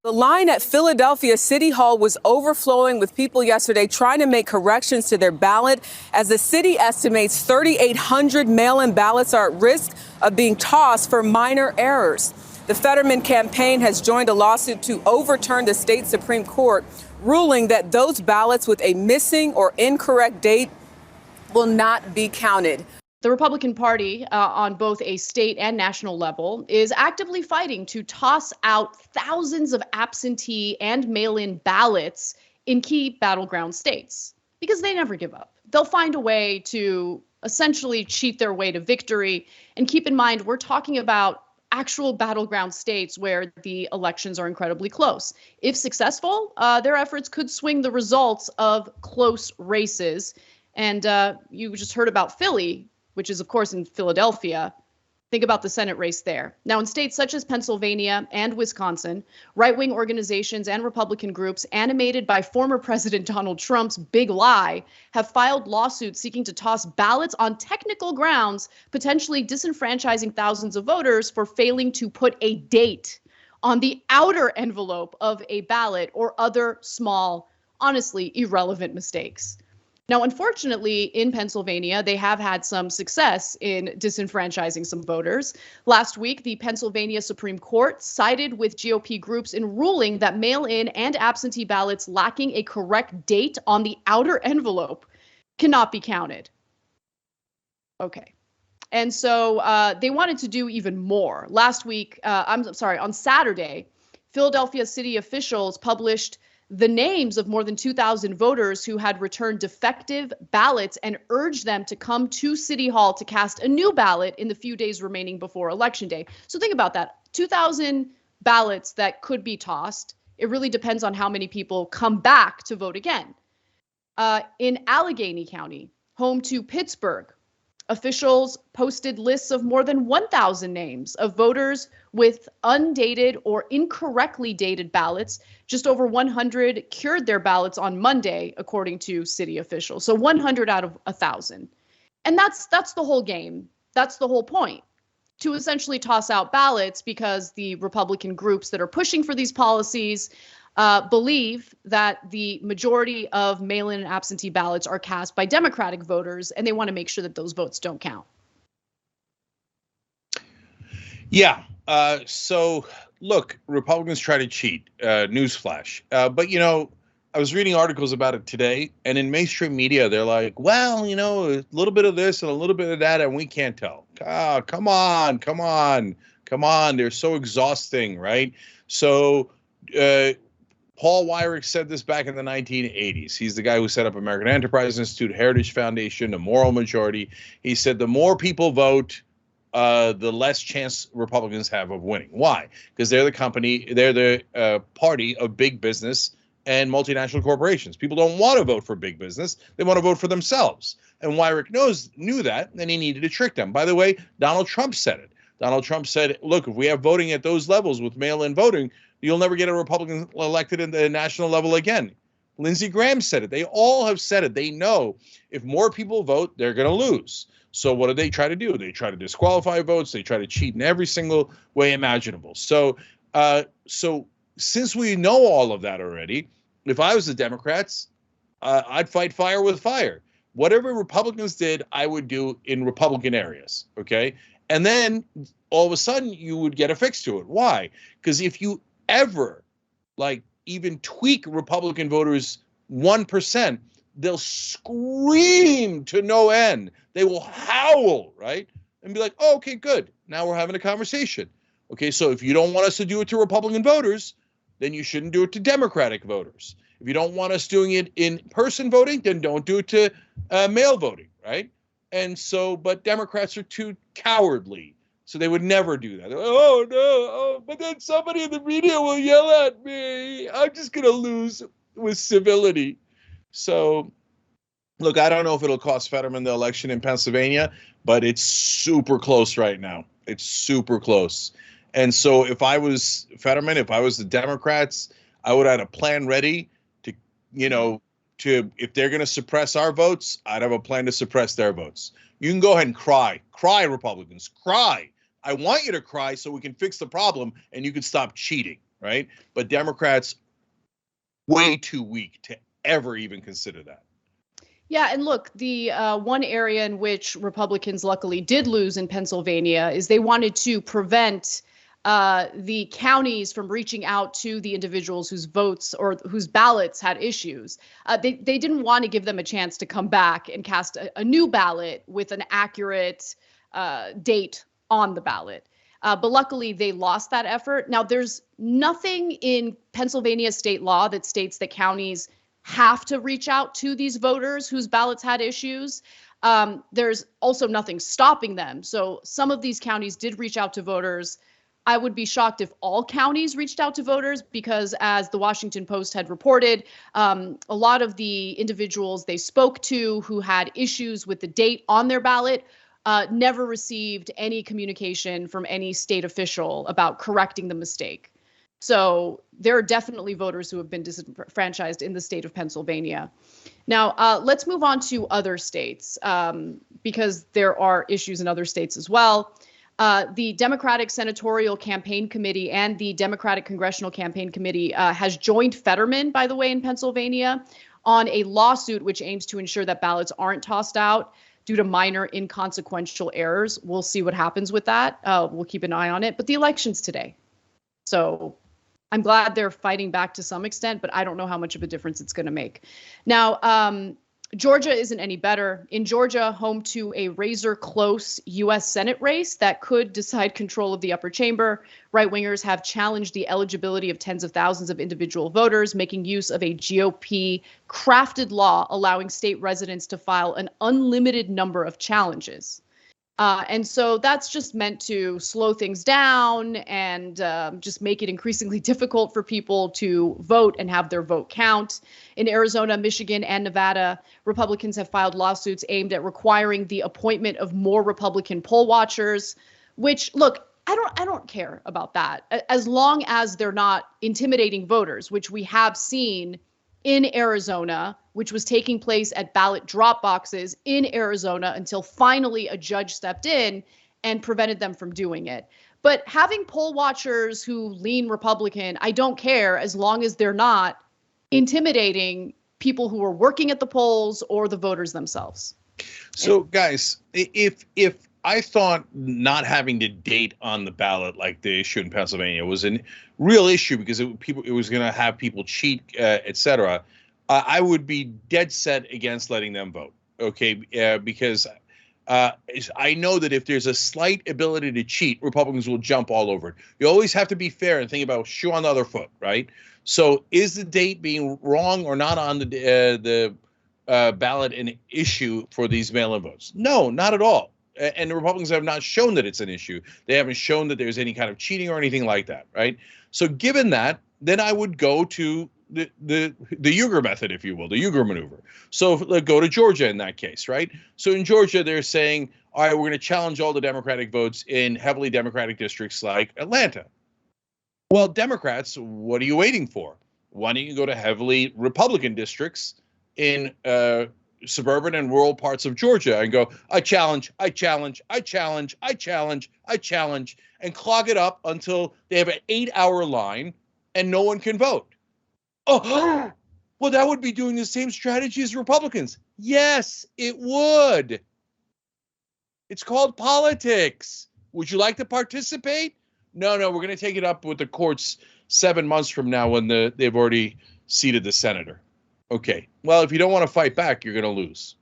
The line at Philadelphia City Hall was overflowing with people yesterday trying to make corrections to their ballot as the city estimates 3,800 mail-in ballots are at risk of being tossed for minor errors. The Fetterman campaign has joined a lawsuit to overturn the state Supreme Court ruling that those ballots with a missing or incorrect date will not be counted. The Republican Party, on both a state and national level, is actively fighting to toss out thousands of absentee and mail-in ballots in key battleground states because they never give up. They'll find a way to essentially cheat their way to victory. And keep in mind, we're talking about actual battleground states where the elections are incredibly close. If successful, their efforts could swing the results of close races. And you just heard about Philly, which is, of course, in Philadelphia. Think about the Senate race there. Now, in states such as Pennsylvania and Wisconsin, right-wing organizations and Republican groups animated by former President Donald Trump's big lie have filed lawsuits seeking to toss ballots on technical grounds, potentially disenfranchising thousands of voters for failing to put a date on the outer envelope of a ballot or other small, honestly irrelevant mistakes. Now, unfortunately, in Pennsylvania, they have had some success in disenfranchising some voters. Last week, the Pennsylvania Supreme Court sided with GOP groups in ruling that mail-in and absentee ballots lacking a correct date on the outer envelope cannot be counted. Okay. And so they wanted to do even more. Last week, on Saturday, Philadelphia city officials published the names of more than 2,000 voters who had returned defective ballots and urged them to come to City Hall to cast a new ballot in the few days remaining before Election Day. So think about that. 2,000 ballots that could be tossed. It really depends on how many people come back to vote again. In Allegheny County, home to Pittsburgh, officials posted lists of more than 1,000 names of voters with undated or incorrectly dated ballots. Just over 100 cured their ballots on Monday, according to city officials. So 100 out of 1,000. And that's the whole game. That's the whole point, to essentially toss out ballots because the Republican groups that are pushing for these policies believe that the majority of mail-in and absentee ballots are cast by Democratic voters, and they want to make sure that those votes don't count. Yeah. So, look, Republicans try to cheat. Newsflash. But, you know, I was reading articles about it today, and in mainstream media, they're like, well, you know, a little bit of this and a little bit of that, and we can't tell. Come on. They're so exhausting, right? So, Paul Weyrich said this back in the 1980s. He's the guy who set up American Enterprise Institute, Heritage Foundation, the moral majority. He said the more people vote, the less chance Republicans have of winning. Why? Because they're the party of big business and multinational corporations. People don't want to vote for big business. They want to vote for themselves. And Weyrich knew that, and he needed to trick them. By the way, Donald Trump said it. Donald Trump said, look, if we have voting at those levels with mail-in voting, you'll never get a Republican elected in the national level again. Lindsey Graham said it. They all have said it. They know if more people vote, they're going to lose. So what do they try to do? They try to disqualify votes. They try to cheat in every single way imaginable. So since we know all of that already, if I was the Democrats, I'd fight fire with fire. Whatever Republicans did, I would do in Republican areas. Okay. And then all of a sudden you would get a fix to it. Why? Because if you ever even tweak Republican voters 1%, they'll scream to no end. They will howl, right? And be like, oh, okay, good. Now we're having a conversation. Okay, so if you don't want us to do it to Republican voters, then you shouldn't do it to Democratic voters. If you don't want us doing it in person voting, then don't do it to mail voting, right? And so, but Democrats are too cowardly. So they would never do that. Like, oh, no, but then somebody in the media will yell at me. I'm just going to lose with civility. So, look, I don't know if it'll cost Fetterman the election in Pennsylvania, but it's super close right now. It's super close. And so if I was Fetterman, if I was the Democrats, I would have a plan ready to, if they're going to suppress our votes, I'd have a plan to suppress their votes. You can go ahead and cry. Cry, Republicans. Cry. I want you to cry so we can fix the problem and you can stop cheating. right? But Democrats way too weak to ever even consider that. Yeah, and look, the one area in which Republicans luckily did lose in Pennsylvania is they wanted to prevent the counties from reaching out to the individuals whose votes or whose ballots had issues. They didn't want to give them a chance to come back and cast a new ballot with an accurate date on the ballot. But luckily, they lost that effort. Now, there's nothing in Pennsylvania state law that states that counties have to reach out to these voters whose ballots had issues. There's also nothing stopping them. So some of these counties did reach out to voters. I would be shocked if all counties reached out to voters because, as the Washington Post had reported, a lot of the individuals they spoke to who had issues with the date on their ballot never received any communication from any state official about correcting the mistake. So there are definitely voters who have been disenfranchised in the state of Pennsylvania. Now, let's move on to other states because there are issues in other states as well. The Democratic Senatorial Campaign Committee and the Democratic Congressional Campaign Committee has joined Fetterman, by the way, in Pennsylvania on a lawsuit which aims to ensure that ballots aren't tossed out due to minor inconsequential errors. We'll see what happens with that. We'll keep an eye on it. But the election's today. So I'm glad they're fighting back to some extent, but I don't know how much of a difference it's going to make. Now, Georgia isn't any better. In Georgia, home to a razor-close U.S. Senate race that could decide control of the upper chamber, right-wingers have challenged the eligibility of tens of thousands of individual voters, making use of a GOP-crafted law allowing state residents to file an unlimited number of challenges. And so that's just meant to slow things down and just make it increasingly difficult for people to vote and have their vote count. In Arizona, Michigan, and Nevada, Republicans have filed lawsuits aimed at requiring the appointment of more Republican poll watchers, which, look, I don't care about that as long as they're not intimidating voters, which we have seen in Arizona, which was taking place at ballot drop boxes in Arizona until finally a judge stepped in and prevented them from doing it. But having poll watchers who lean Republican, I don't care as long as they're not intimidating people who are working at the polls or the voters themselves. So, guys, if I thought not having the date on the ballot, like the issue in Pennsylvania, was a real issue because it was going to have people cheat, et cetera, I would be dead set against letting them vote. Okay, because I know that if there's a slight ability to cheat, Republicans will jump all over it. You always have to be fair and think about shoe on the other foot, right? So, is the date being wrong or not on the ballot an issue for these mail-in votes? No, not at all. And the Republicans have not shown that it's an issue. They haven't shown that there's any kind of cheating or anything like that, right? So given that, then I would go to the Uygur method, if you will, the Uygur maneuver. So go to Georgia in that case, right? So in Georgia, they're saying, all right, we're going to challenge all the Democratic votes in heavily Democratic districts like Atlanta. Well, Democrats, what are you waiting for? Why don't you go to heavily Republican districts in suburban and rural parts of Georgia and go, I challenge, and clog it up until they have an 8-hour line and no one can vote. Oh, well, that would be doing the same strategy as Republicans. Yes, it would. It's called politics. Would you like to participate? No, we're going to take it up with the courts 7 months from now when they've already seated the senator. Okay, well, if you don't want to fight back, you're going to lose.